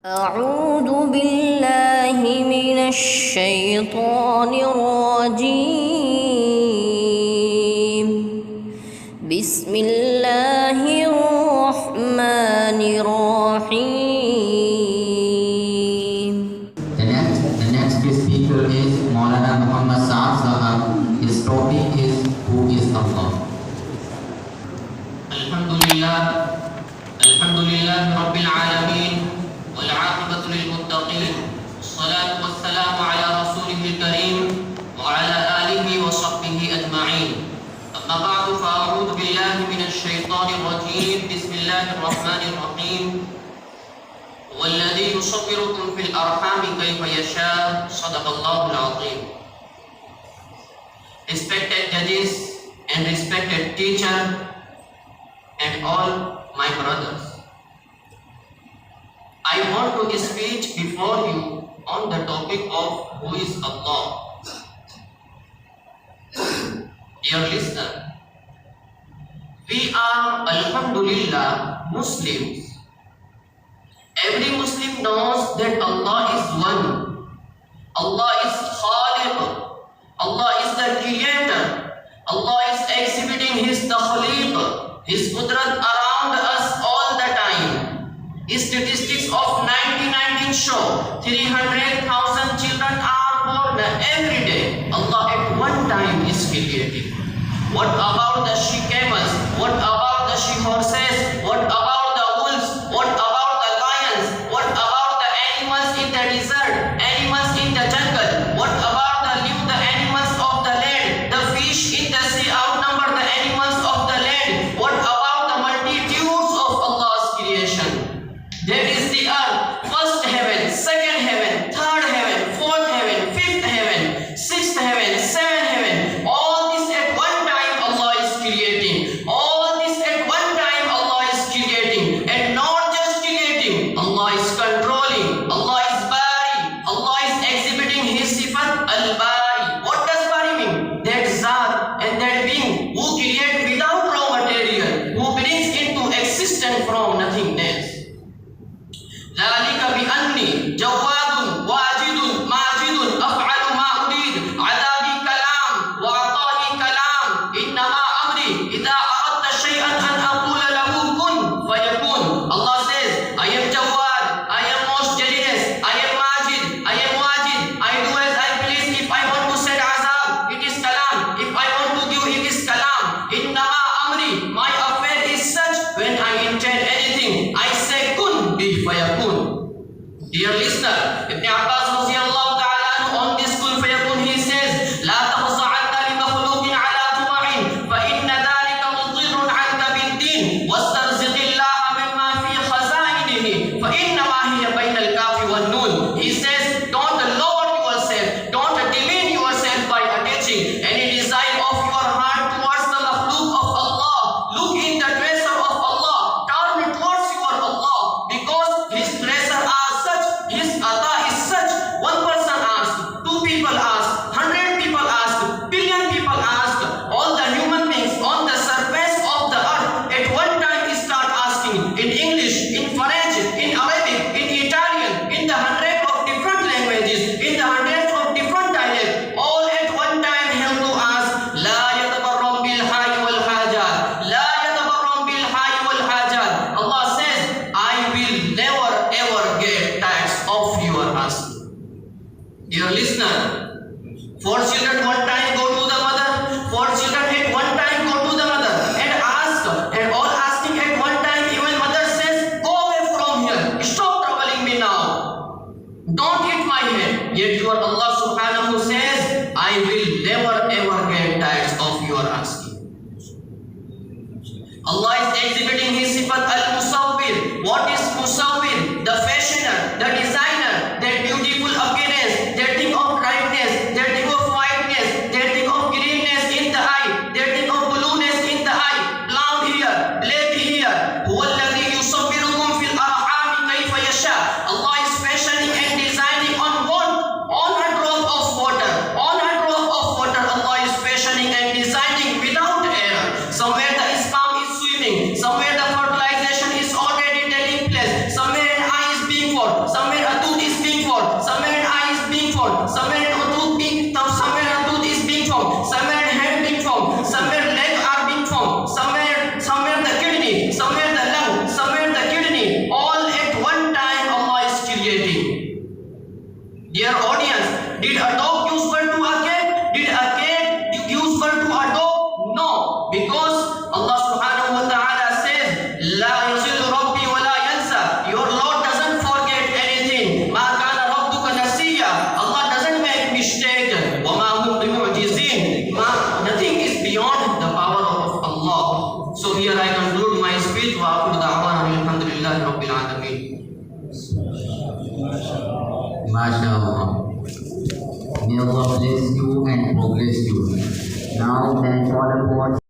أعوذ بالله من الشيطان الرجيم بسم الله الرحمن الرحيم. The next speaker is Maulana Muhammad Saad Sahab. His topic is Who is Allah? Alhamdulillah Rabbil Alameen wal aqibatu lil muttaqin. Wassalatu wassalamu ala rasulihil karim wa ala alihi wa sahbihi ajma'in. Amma ba'du fa a'udhu billahi minash shaitanir rajim. Bismillahir rahmanir rahim. Walladhi yusawwirukum fil arhami kayfa yasha. Shadaqallahul azim. Respected judges and respected teacher and all my brothers, I want to speak before you on the topic of who is Allah. Dear listener, we are Alhamdulillah Muslims. Every Muslim knows that Allah is one. Allah is Khaliq. Allah is the creator. Allah is exhibiting His takhliq, His qudrat around us all the time. Statistics of 1919 show 300,000 children are born every day. Allah at one time is creating. What about the she camels? What about the she horses? What about the wolves? What about the lions? What about the animals in the desert? Animals in the jungle? What about the animals of the land? The fish in the sea outnumber the animals of the land. What about the multitudes of Allah's creation? There is the earth, first heaven, second heaven, third heaven, fourth heaven, fifth heaven, sixth heaven, seventh heaven. All this at one time Allah is creating. All this at one time Allah is creating. And not just creating, Allah is controlling. Allah is Bari. Allah is exhibiting His sifat al-Bari. What does Bari mean? That Zat and that being who create without raw material, who brings into existence from nothingness. ذلك بأني جواد واجد ماجد أفعل ما أريد عذابي كلام وعطائي كلام إنما أمري إذا أردت شيئا أن أقول له كن فيكون. Allah says, I am Jawad, I am most generous, I am Majid, I am Wajid. I do as I please. If I want to send azab, it is kalam. If I want to give, it is kalam. Innama amri, my affair is such, when I intend anything, I say kun bi fayakun. Dear listener, Ibn Abbas radiyallahu ta'ala anhu on this kun fayakun, he says, La tafza'anna li makhluqin ala tuma'in, fa inna dhalika mudhirrun 'anka bid-din, wastarziqillaha mimma fi khaza'inihi, fa inna ma hiya bayna al-kafi wan-nun. He says, don't lower yourself, don't demean yourself by attaching any desire of your heart towards the makhluk of Allah. Look in the treasure of Allah, turn towards your Allah, because His treasure are such, His ata is such. One person asked, two people asked, 100 people asked, billion people asked. All the human beings on the surface of the earth at one time start asking in English, in French, in Arabic, in Italian, in the hundreds of different languages, in the hundreds of different dialects, all at one time have to ask, La yatabarram bil hayy wal hajat, La yatabarram bil hayy wal hajat. Allah says, I will never ever get tired of your asking. Dear listener, 4 children one time go to the mother, 4 children at one time go to the mother and ask, and all asking at one time. Even mother says, go away from here, stop troubling me now, don't hit my head. Yet your Allah subhanahu says, I will never ever get tired of your asking. Allah is exhibiting His sifat al-Musawwir. What is Musawwir? The fashioner, the designer, that beautiful appearance, that thing of brightness, that thing of whiteness, that thing of greenness in the eye, that thing of blueness in the eye, blonde here, black here. Huwa alladhi yusawwirukum fil arhami kayfa yasha. Allah is fashioning and designing on what? On a drop of water. On a drop of water, Allah is fashioning and designing without error. Somewhere the sperm is swimming, somewhere the fertilization is already taking place, somewhere an eye is being formed, somewhere a tooth is being formed, somewhere an eye is being formed, somewhere a tooth is being formed, somewhere a hand being formed, somewhere legs are being formed, somewhere the kidney, somewhere the lung, somewhere the kidney, all at one time Allah is creating. Dear audience, did a dog use birth to a cat? Did a cat use birth to a dog? No, because Allah subhanahu wa ta'ala says, La yazillu rabbi wa la yansa. Your Lord doesn't forget anything. Ma kana rabbuka nasiya. Allah doesn't make mistake. Wa ma hum bimu'jizin. Nothing is beyond the power of Allah. So here I conclude my speech. Wa aqulu da'wana alhamdulillahi rabbil alamin. MashaAllah. May Allah bless you and progress you. Now then, all about